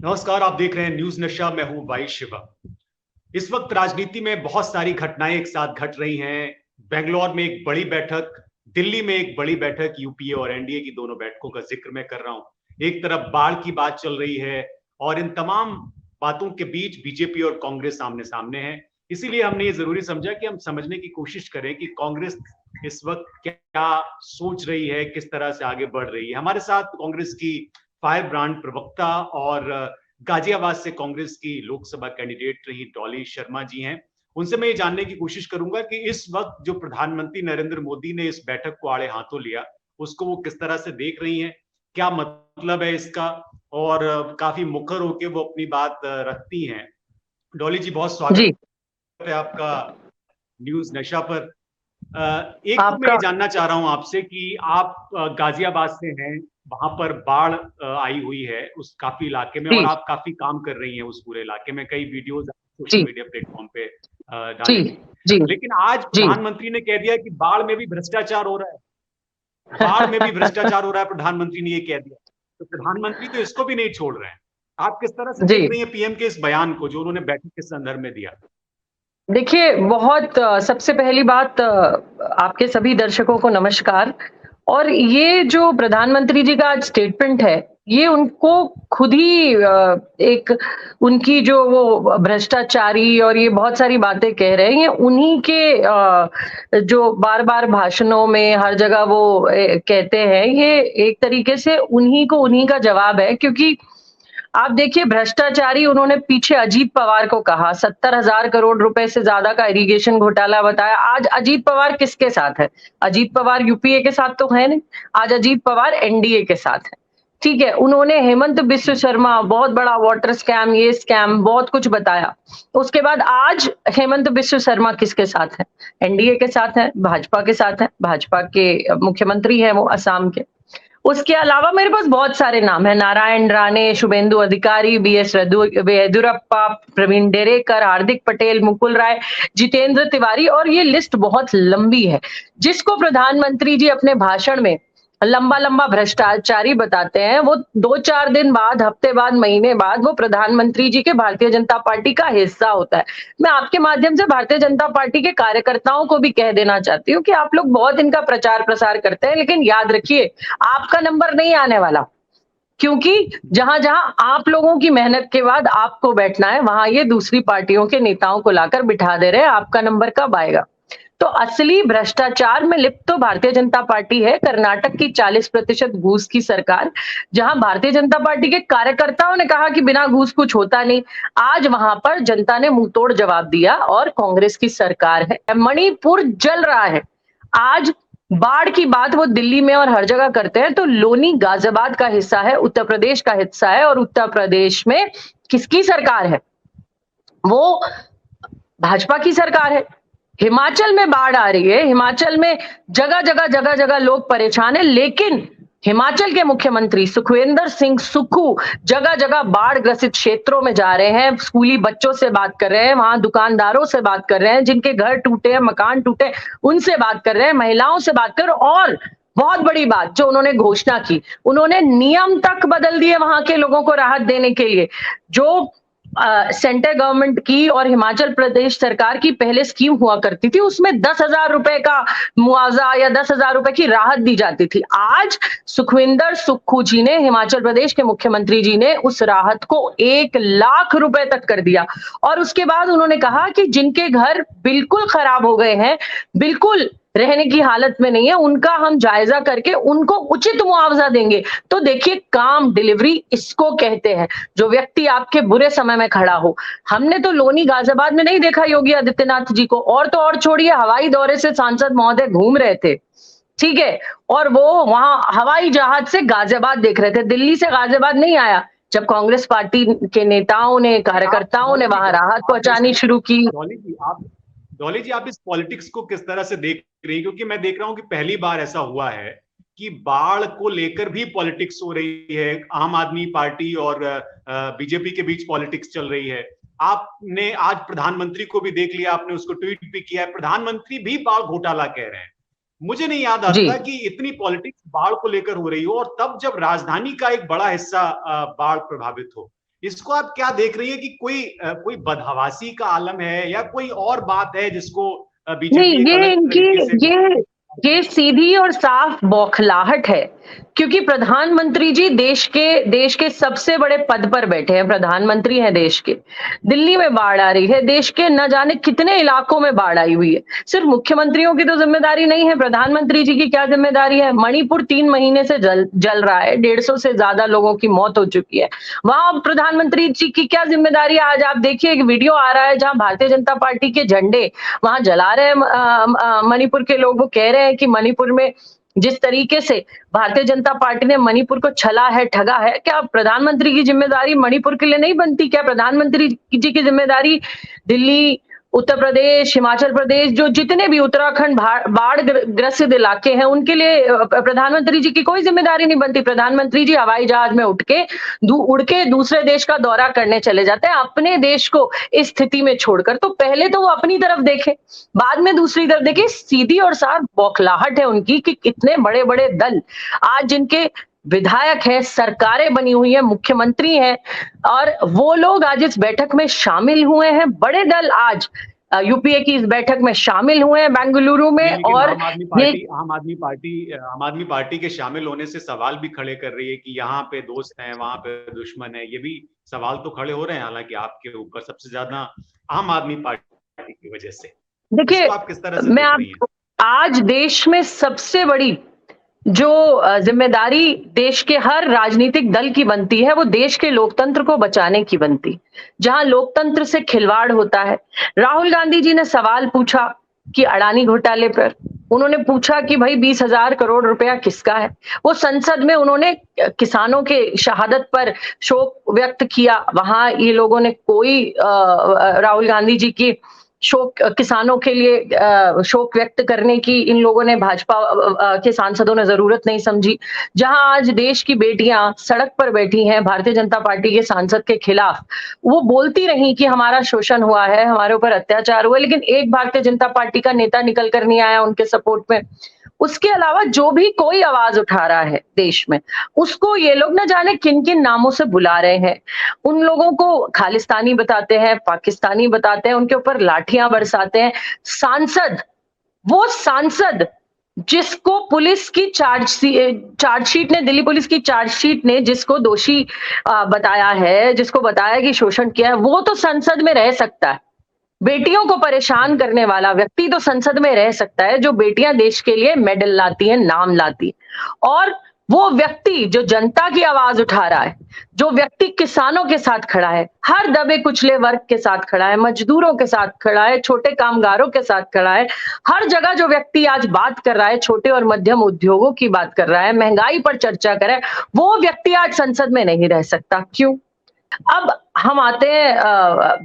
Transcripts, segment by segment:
नमस्कार, आप देख रहे हैं न्यूज नशा। मैं हूं वाई शिवा। इस वक्त राजनीति में बहुत सारी घटनाएं एक साथ घट रही हैं। बेंगलोर में एक बड़ी बैठक, दिल्ली में एक बड़ी बैठक, यूपीए और एनडीए की दोनों बैठकों का जिक्र मैं कर रहा हूं। एक तरफ बाढ़ की बात चल रही है और इन तमाम बातों के बीच बीजेपी और कांग्रेस आमने सामने है। इसीलिए हमने ये जरूरी समझा कि हम समझने की कोशिश करें कि कांग्रेस इस वक्त क्या सोच रही है, किस तरह से आगे बढ़ रही है। हमारे साथ कांग्रेस की फायर ब्रांड प्रवक्ता और गाजियाबाद से कांग्रेस की लोकसभा कैंडिडेट रही डॉली शर्मा जी हैं। उनसे मैं ये जानने की कोशिश करूंगा कि इस वक्त जो प्रधानमंत्री नरेंद्र मोदी ने इस बैठक को आड़े हाथों लिया, उसको वो किस तरह से देख रही हैं, क्या मतलब है इसका, और काफी मुखर होकर वो अपनी बात रखती हैं। डॉली जी, बहुत स्वागत जी। है आपका न्यूज नशा पर। एक तो मैं आपका। ये जानना चाह रहा हूं आपसे कि आप गाजियाबाद से हैं, वहां पर बाढ़ आई हुई है उस काफी इलाके में, और जी। आप काफी काम कर रही हैं उस पूरे इलाके में। कई वीडियोस सोशल जी। मीडिया प्लेटफॉर्म पे जी। डालेंगी। जी। लेकिन आज जी। प्रधानमंत्री ने कह दिया कि बाढ़ में भी भ्रष्टाचार हो रहा है। बाढ़ में भी भ्रष्टाचार हो रहा है, प्रधानमंत्री ने ये कह दिया। तो प्रधानमंत्री तो इसको भी नहीं छोड़ रहे हैं। आप किस तरह से देख जी। रही हैं पीएम के इस बयान को जो उन्होंने बैठक के संदर्भ में दिया? देखिए, बहुत सबसे पहली बात, आपके सभी दर्शकों को नमस्कार। और ये जो प्रधानमंत्री जी का आज स्टेटमेंट है, ये उनको खुद ही एक उनकी जो वो भ्रष्टाचारी और ये बहुत सारी बातें कह रहे हैं, ये उन्हीं के जो बार-बार भाषणों में हर जगह वो कहते हैं, ये एक तरीके से उन्हीं को उन्हीं का जवाब है। क्योंकि आप देखिए, भ्रष्टाचारी उन्होंने पीछे अजीत पवार को कहा, 70,000 करोड़ रुपए से ज्यादा का इरिगेशन घोटाला बताया। आज अजीत पवार किसके साथ है? अजीत पवार यूपीए के साथ तो है नहीं, आज अजीत पवार एनडीए के साथ है। ठीक है, उन्होंने हेमंत बिस्व शर्मा बहुत बड़ा वाटर स्कैम, ये स्कैम बहुत कुछ बताया। उसके बाद आज हेमंत बिस्व शर्मा किसके साथ है? एनडीए के साथ है, भाजपा के साथ है, भाजपा के मुख्यमंत्री हैं वो असम के। उसके अलावा मेरे पास बहुत सारे नाम हैं, नारायण राणे, शुभेंदु अधिकारी, बीएस येदियुरप्पा, प्रवीण डेरेकर, हार्दिक पटेल, मुकुल राय, जितेंद्र तिवारी, और ये लिस्ट बहुत लंबी है। जिसको प्रधानमंत्री जी अपने भाषण में लंबा-लंबा भ्रष्टाचारी बताते हैं, वो 2-4 दिन बाद, हफ्ते बाद, महीने बाद वो प्रधानमंत्री जी के भारतीय जनता पार्टी का हिस्सा होता है। मैं आपके माध्यम से भारतीय जनता पार्टी के कार्यकर्ताओं को भी कह देना चाहती हूँ कि आप लोग बहुत इनका प्रचार-प्रसार करते हैं, लेकिन याद रखिए, आपका नंबर नहीं आने वाला। क्योंकि जहां-जहां आप लोगों की मेहनत के बाद आपको बैठना है, वहां ये दूसरी पार्टियों के नेताओं को लाकर बिठा दे रहे हैं, आपका नंबर कब आएगा? तो असली भ्रष्टाचार में लिप्त तो भारतीय जनता पार्टी है। कर्नाटक की 40% घूस की सरकार, जहां भारतीय जनता पार्टी के कार्यकर्ताओं ने कहा कि बिना घूस कुछ होता नहीं, आज वहां पर जनता ने मुंहतोड़ जवाब दिया और कांग्रेस की सरकार है। मणिपुर जल रहा है। आज बाढ़ की बात वो दिल्ली में और हर जगह करते हैं, तो लोनी गाजियाबाद का हिस्सा है, उत्तर प्रदेश का हिस्सा है, और उत्तर प्रदेश में किसकी सरकार है? वो भाजपा की सरकार है। हिमाचल में बाढ़ आ रही है, हिमाचल में जगह-जगह लोग परेशान हैं, लेकिन हिमाचल के मुख्यमंत्री सुखविंदर सिंह सुक्खू जगह-जगह बाढ़ ग्रसित क्षेत्रों में जा रहे हैं, स्कूली बच्चों से बात कर रहे हैं, वहां दुकानदारों से बात कर रहे हैं, जिनके घर टूटे हैं, मकान टूटे, उनसे बात कर रहे हैं, महिलाओं से बात कर, और बहुत बड़ी बात जो उन्होंने घोषणा की, उन्होंने नियम तक बदल दिए वहां के लोगों को राहत देने के लिए। जो सेंट्रल गवर्नमेंट की और हिमाचल प्रदेश सरकार की पहले स्कीम हुआ करती थी, उसमें 10,000 रुपए का मुआवजा या 10,000 रुपए की राहत दी जाती थी। आज सुखविंदर सुक्खू जी ने, हिमाचल प्रदेश के मुख्यमंत्री जी ने, उस राहत को 1 लाख रुपए तक कर दिया। और उसके बाद उन्होंने कहा कि जिनके घर बिल्कुल खराब हो गए हैं, बिल्कुल रहने की हालत में नहीं है, उनका हम जायजा करके उनको उचित मुआवजा देंगे। तो देखिए, काम डिलीवरी इसको कहते हैं, जो व्यक्ति आपके बुरे समय में खड़ा हो। हमने तो लोनी गाजियाबाद में नहीं देखा योगी आदित्यनाथ जी को, और तो और छोड़िए, हवाई दौरे से सांसद महोदय घूम रहे थे, ठीक है, और वो वहां हवाई जहाज से गाजियाबाद देख रहे थे, दिल्ली से गाजियाबाद नहीं आया। जब कांग्रेस पार्टी के नेताओं ने, आप कार्यकर्ताओं ने डॉली जी, वहां राहत आप इस पहुंचानी शुरू की। डॉली जी आप डॉली जी, आप इस पॉलिटिक्स को किस तरह से देख रही हैं? क्योंकि मैं देख रहा हूं कि पहली बार ऐसा हुआ है कि बाढ़ को लेकर भी पॉलिटिक्स हो रही है। आम आदमी पार्टी और बीजेपी के बीच पॉलिटिक्स चल रही है। आपने आज प्रधानमंत्री को भी देख लिया, आपने उसको ट्वीट भी किया है, प्रधानमंत्री भी बाढ़ घोटाला कह रहे हैं। मुझे नहीं याद जी। आता कि इतनी पॉलिटिक्स बाढ़ को लेकर हो रही हो, और तब जब राजधानी का एक बड़ा हिस्सा बाढ़ प्रभावित हो। इसको आप क्या देख रही है कि कोई बदहवासी का आलम है या कोई और बात है जिसको बीजेपी नहीं, एक ये अलग इनकी तरीके से ये सीधी और साफ बौखलाहट है, क्योंकि प्रधानमंत्री जी देश के सबसे बड़े पद पर बैठे हैं, प्रधानमंत्री हैं देश के। दिल्ली में बाढ़ आ रही है, देश के न जाने कितने इलाकों में बाढ़ आई हुई है। सिर्फ मुख्यमंत्रियों की तो जिम्मेदारी नहीं है, प्रधानमंत्री जी की क्या जिम्मेदारी है? मणिपुर 3 महीने से जल रहा है, 150 से ज्यादा लोगों की मौत हो चुकी है। वहां प्रधानमंत्री जी की क्या जिम्मेदारी है? आज आप देखिए, एक वीडियो आ रहा है जहां भारतीय जनता पार्टी के झंडे वहां जला रहे हैं मणिपुर के लोग। वो कह रहे हैं कि मणिपुर में जिस तरीके से भारतीय जनता पार्टी ने मणिपुर को छला है, ठगा है, क्या प्रधानमंत्री की जिम्मेदारी मणिपुर के लिए नहीं बनती? क्या प्रधानमंत्री जी की जिम्मेदारी दिल्ली, उत्तर प्रदेश, हिमाचल प्रदेश, जो जितने भी उत्तराखंड बाढ़ ग्रसित इलाके हैं, उनके लिए प्रधानमंत्री जी की कोई जिम्मेदारी नहीं बनती? प्रधानमंत्री जी हवाई जहाज में उड़ के दूसरे देश का दौरा करने चले जाते हैं, अपने देश को इस स्थिति में छोड़कर। तो पहले तो वो अपनी तरफ देखे, बाद में दूसरी तरफ देखे। सीधी और साफ बौखलाहट है उनकी कि कितने बड़े बड़े दल आज जिनके विधायक है, सरकारें बनी हुई है, मुख्यमंत्री हैं, और वो लोग आज इस बैठक में शामिल हुए हैं। बड़े दल आज यूपीए की इस बैठक में शामिल हुए हैं बेंगलुरु में। और आम आदमी पार्टी के शामिल होने से सवाल भी खड़े कर रही है कि यहाँ पे दोस्त हैं, वहां पे दुश्मन है। ये भी सवाल तो खड़े हो रहे हैं, हालांकि आपके ऊपर सबसे ज्यादा आम आदमी पार्टी की वजह से। देखिए, आप किस तरह से देख रही हैं? आज देश में सबसे बड़ी जो जिम्मेदारी देश के हर राजनीतिक दल की बनती है, वो देश के लोकतंत्र को बचाने की बनती। जहां लोकतंत्र से खिलवाड़ होता है। राहुल गांधी जी ने सवाल पूछा कि अडानी घोटाले पर, उन्होंने पूछा कि भाई 20,000 करोड़ रुपया किसका है? वो संसद में उन्होंने किसानों के शहादत पर शोक व्यक्त किया। वहां ये लोगों ने कोई राहुल गांधी जी की शोक, किसानों के लिए शोक व्यक्त करने की इन लोगों ने, भाजपा के सांसदों ने जरूरत नहीं समझी। जहां आज देश की बेटियां सड़क पर बैठी हैं भारतीय जनता पार्टी के सांसद के खिलाफ, वो बोलती रही कि हमारा शोषण हुआ है, हमारे ऊपर अत्याचार हुआ, लेकिन एक भारतीय जनता पार्टी का नेता निकल कर नहीं आया उनके सपोर्ट में। उसके अलावा जो भी कोई आवाज उठा रहा है देश में, उसको ये लोग न जाने किन किन नामों से बुला रहे हैं। उन लोगों को खालिस्तानी बताते हैं, पाकिस्तानी बताते हैं, उनके ऊपर लाठियां बरसाते हैं। वो सांसद जिसको पुलिस की चार्जशीट ने, दिल्ली पुलिस की चार्जशीट ने जिसको दोषी बताया है, जिसको बताया कि शोषण किया है, वो तो संसद में रह सकता है। बेटियों को परेशान करने वाला व्यक्ति तो संसद में रह सकता है, जो बेटियां देश के लिए मेडल लाती हैं, नाम लाती हैं। और वो व्यक्ति जो जनता की आवाज उठा रहा है, जो व्यक्ति किसानों के साथ खड़ा है, हर दबे कुचले वर्ग के साथ खड़ा है, मजदूरों के साथ खड़ा है, छोटे कामगारों के साथ खड़ा है, हर जगह जो व्यक्ति आज बात कर रहा है, छोटे और मध्यम उद्योगों की बात कर रहा है, महंगाई पर चर्चा कर रहा है, वो व्यक्ति आज संसद में नहीं रह सकता। क्यों? अब हम आते हैं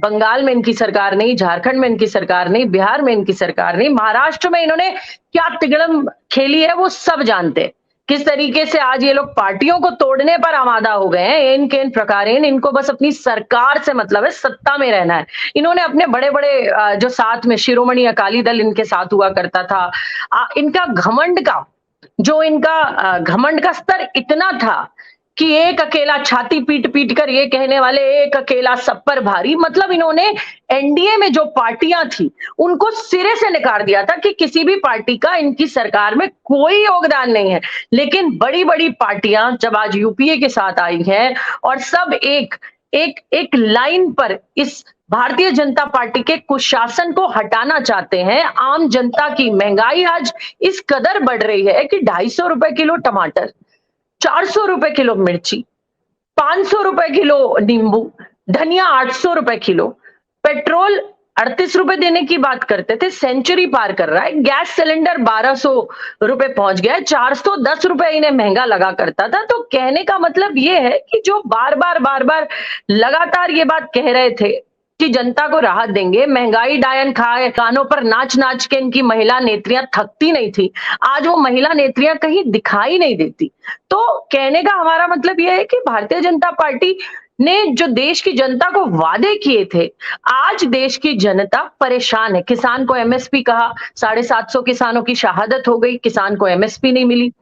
बंगाल में इनकी सरकार नहीं, झारखंड में इनकी सरकार नहीं, बिहार में इनकी सरकार नहीं, महाराष्ट्र में इन्होंने क्या तिगड़म खेली है वो सब जानते हैं। किस तरीके से आज ये लोग पार्टियों को तोड़ने पर आमादा हो गए हैं। इन प्रकार इनको बस अपनी सरकार से मतलब है, सत्ता में रहना है। इन्होंने अपने बड़े बड़े जो साथ में शिरोमणि अकाली दल इनके साथ हुआ करता था, इनका घमंड का स्तर इतना था कि एक अकेला, छाती पीट पीट कर ये कहने वाले, एक अकेला सब पर भारी। मतलब इन्होंने एनडीए में जो पार्टियां थी उनको सिरे से नकार दिया था कि किसी भी पार्टी का इनकी सरकार में कोई योगदान नहीं है। लेकिन बड़ी बड़ी पार्टियां जब आज यूपीए के साथ आई हैं और सब एक लाइन पर इस भारतीय जनता पार्टी के कुशासन को हटाना चाहते हैं। आम जनता की महंगाई आज इस कदर बढ़ रही है कि 250 रुपए किलो टमाटर, 400 रुपए किलो मिर्ची, 500 रुपए किलो नींबू, धनिया 800 रुपए किलो, पेट्रोल 38 रुपए देने की बात करते थे, सेंचुरी पार कर रहा है। गैस सिलेंडर 1200 रुपए पहुंच गया है, 410 रुपए इन्हें महंगा लगा करता था। तो कहने का मतलब ये है कि जो बार बार लगातार ये बात कह रहे थे कि जनता को राहत देंगे, महंगाई डायन खाए, कानों पर नाच नाच के इनकी महिला नेत्रियां थकती नहीं थी, आज वो महिला नेत्रियां कहीं दिखाई नहीं देती। तो कहने का हमारा मतलब यह है कि भारतीय जनता पार्टी ने जो देश की जनता को वादे किए थे, आज देश की जनता परेशान है। किसान को एमएसपी कहा, 750 किसानों की शहादत हो गई, किसान को एमएसपी नहीं मिली।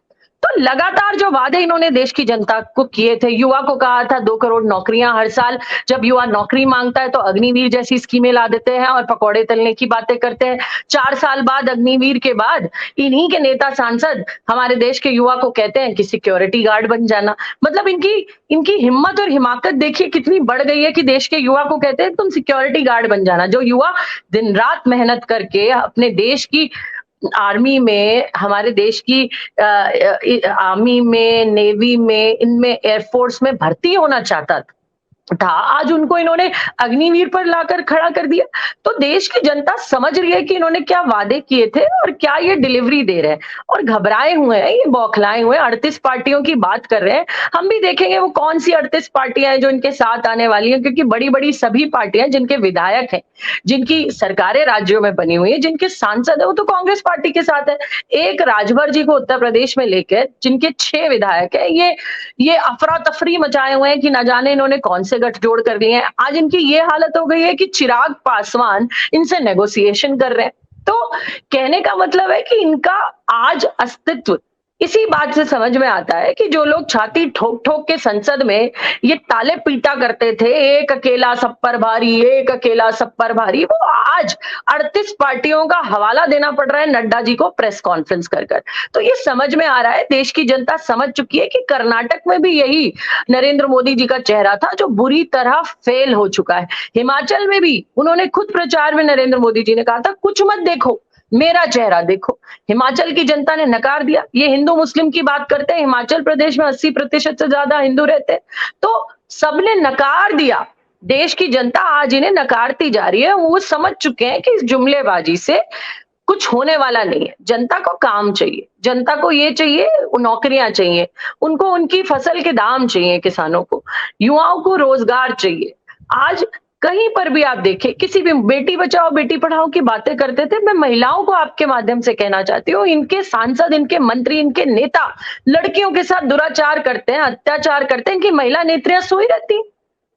तो लगातार जो वादे इन्होंने देश की जनता को किए थे, युवा को कहा था 2 करोड़ नौकरियां हर साल, जब युवा नौकरी मांगता है तो अग्निवीर जैसी स्कीमें ला देते हैं और पकौड़े तलने की बातें करते हैं। 4 साल बाद अग्निवीर के बाद इन्हीं के नेता सांसद हमारे देश के युवा को कहते हैं कि सिक्योरिटी गार्ड बन जाना। मतलब इनकी इनकी हिम्मत और हिमाकत देखिए कितनी बढ़ गई है कि देश के युवा को कहते हैं तुम सिक्योरिटी गार्ड बन जाना। जो युवा दिन रात मेहनत करके अपने देश की आर्मी में, हमारे देश की आर्मी में, नेवी में, इनमें एयरफोर्स में भर्ती होना चाहता था, आज उनको इन्होंने अग्निवीर पर लाकर खड़ा कर दिया। तो देश की जनता समझ रही है कि इन्होंने क्या वादे किए थे और क्या ये डिलीवरी दे रहे हैं, और घबराए हुए हैं, ये बौखलाए हुए हैं। 38 पार्टियों की बात कर रहे हैं, हम भी देखेंगे वो कौन सी 38 पार्टियां हैं जो इनके साथ आने वाली हैं, क्योंकि बड़ी बड़ी सभी पार्टियां जिनके विधायक हैं, जिनकी सरकारें राज्यों में बनी हुई है, जिनके सांसद है, वो तो कांग्रेस पार्टी के साथ है। एक राजभर जी को उत्तर प्रदेश में लेकर जिनके 6 विधायक है, ये अफरा तफरी मचाए हुए हैं कि न जाने इन्होंने कौन से गठजोड़ कर लिए हैं। आज इनकी ये हालत हो गई है कि चिराग पासवान इनसे नेगोशिएशन कर रहे हैं। तो कहने का मतलब है कि इनका आज अस्तित्व इसी बात से समझ में आता है कि जो लोग छाती ठोक ठोक के संसद में ये ताले पीटा करते थे, एक अकेला सब पर भारी, एक अकेला सब पर भारी, वो आज 38 पार्टियों का हवाला देना पड़ रहा है नड्डा जी को प्रेस कॉन्फ्रेंस कर कर। तो ये समझ में आ रहा है, देश की जनता समझ चुकी है कि कर्नाटक में भी यही नरेंद्र मोदी जी का चेहरा था जो बुरी तरह फेल हो चुका है। हिमाचल में भी उन्होंने खुद प्रचार में नरेंद्र मोदी जी ने कहा था कुछ मत देखो, मेरा चेहरा देखो। हिमाचल की जनता ने नकार दिया। ये हिंदू मुस्लिम की बात करते हैं, हिमाचल प्रदेश में 80% से ज्यादा हिंदू रहते हैं, तो सबने नकार दिया। देश की जनता आज इन्हें नकारती जा रही है। वो समझ चुके हैं कि इस जुमलेबाजी से कुछ होने वाला नहीं है। जनता को काम चाहिए, जनता को ये चाहिए, नौकरियां चाहिए, उनको उनकी फसल के दाम चाहिए, किसानों को, युवाओं को रोजगार चाहिए। आज कहीं पर भी आप देखें, किसी भी बेटी बचाओ बेटी पढ़ाओ की बातें करते थे, मैं महिलाओं को आपके माध्यम से कहना चाहती हूँ, इनके सांसद, इनके मंत्री, इनके नेता लड़कियों के साथ दुराचार करते हैं, अत्याचार करते हैं। इनकी महिला नेत्रियां सोई रहती,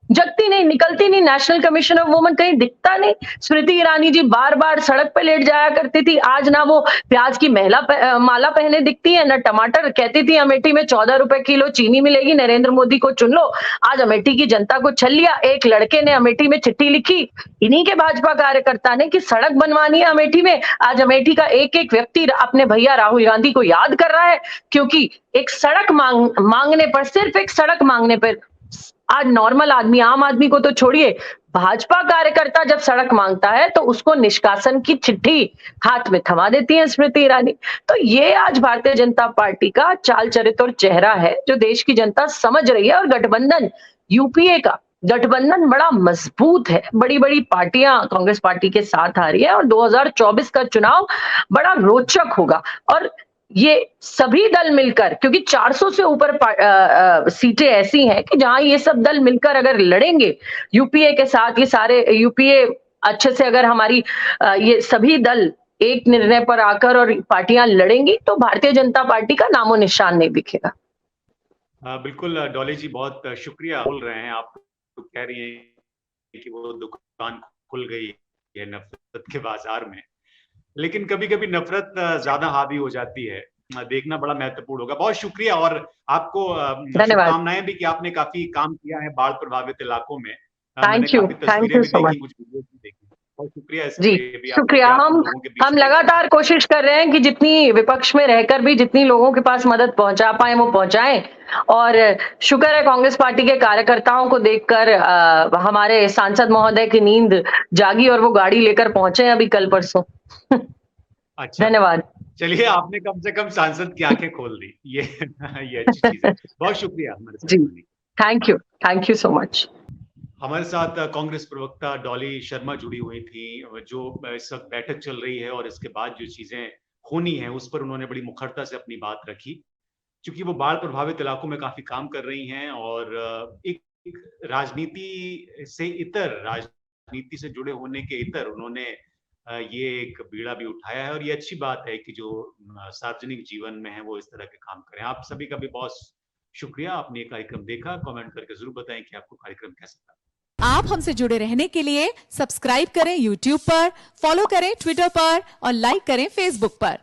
जगती नहीं, निकलती नहीं। नेशनल कमीशन ऑफ वुमेन कहीं दिखता नहीं। स्मृति ईरानी जी बार बार सड़क पे लेट जाया करती थी, आज ना वो प्याज की माला पहने दिखती है, ना टमाटर। कहती थी अमेठी में 14 रुपए किलो चीनी मिलेगी, नरेंद्र मोदी को चुन लो। आज अमेठी की जनता को छल लिया। एक लड़के ने अमेठी में चिट्ठी लिखी, इन्हीं के भाजपा कार्यकर्ता ने, कि सड़क बनवानी है अमेठी में। आज अमेठी का एक एक व्यक्ति अपने भैया राहुल गांधी को याद कर रहा है, क्योंकि एक सड़क मांगने पर, सिर्फ एक सड़क मांगने पर, आज नॉर्मल आदमी, आम आदमी को तो छोड़िए, भाजपा कार्यकर्ता जब सड़क मांगता है तो उसको निष्कासन की चिट्ठी हाथ में थमा देती है स्मृति ईरानी। तो ये आज भारतीय जनता पार्टी का चाल चरित्र और चेहरा है जो देश की जनता समझ रही है। और गठबंधन, यूपीए का गठबंधन बड़ा मजबूत है, बड़ी बड़ी पार्टियां कांग्रेस पार्टी के साथ आ रही है, और 2024 का चुनाव बड़ा रोचक होगा। और ये सभी दल मिलकर, क्योंकि 400 से ऊपर सीटें ऐसी हैं कि जहां ये सब दल मिलकर अगर लड़ेंगे यूपीए के साथ, ये सारे यूपीए अच्छे से अगर हमारी ये सभी दल एक निर्णय पर आकर और पार्टियां लड़ेंगी, तो भारतीय जनता पार्टी का नामो निशान नहीं दिखेगा। बिल्कुल डॉली जी, बहुत शुक्रिया। बोल रहे हैं आप, तो कह रही है कि वो दुकान खुल गई है नफरत के बाजार में, लेकिन कभी कभी नफरत ज्यादा हावी हो जाती है, देखना बड़ा महत्वपूर्ण होगा। बहुत शुक्रिया, और आपको शुभकामनाएं भी कि आपने काफी काम किया है बाढ़ प्रभावित इलाकों में। Thank you so much. कुछ वीडियो भी देखी। बहुत शुक्रिया जी, शुक्रिया। हम लगातार कोशिश कर रहे हैं कि जितनी विपक्ष में रहकर भी जितनी लोगों के पास मदद पहुंचा पाए वो पहुंचाएं, और शुक्र है कांग्रेस पार्टी के कार्यकर्ताओं को देखकर हमारे सांसद महोदय की नींद जागी और वो गाड़ी लेकर पहुंचे अभी कल परसों। अच्छा, धन्यवाद। चलिए, आपने कम से कम सांसद की आंखें खोल दी, ये अच्छी चीज है। बहुत शुक्रिया हमारे साथ। जी, थैंक यू सो मच। हमारे साथ कांग्रेस प्रवक्ता डॉली शर्मा जुड़ी हुई थी, जो इस वक्त बैठक चल रही है और इसके बाद जो चीजें होनी है उस पर उन्होंने बड़ी मुखरता से अपनी बात रखी, क्योंकि वो बाढ़ प्रभावित इलाकों में काफी काम कर रही हैं, और एक राजनीति से इतर, राजनीति से जुड़े होने के इतर उन्होंने ये एक बीड़ा भी उठाया है, और ये अच्छी बात है कि जो सार्वजनिक जीवन में है वो इस तरह के काम करें। आप सभी का भी बहुत शुक्रिया, आपने ये कार्यक्रम देखा। कमेंट करके जरूर बताएं कि आपको कार्यक्रम कैसा लगा। आप हमसे जुड़े रहने के लिए सब्सक्राइब करें YouTube पर, फॉलो करें Twitter पर और लाइक करें Facebook पर।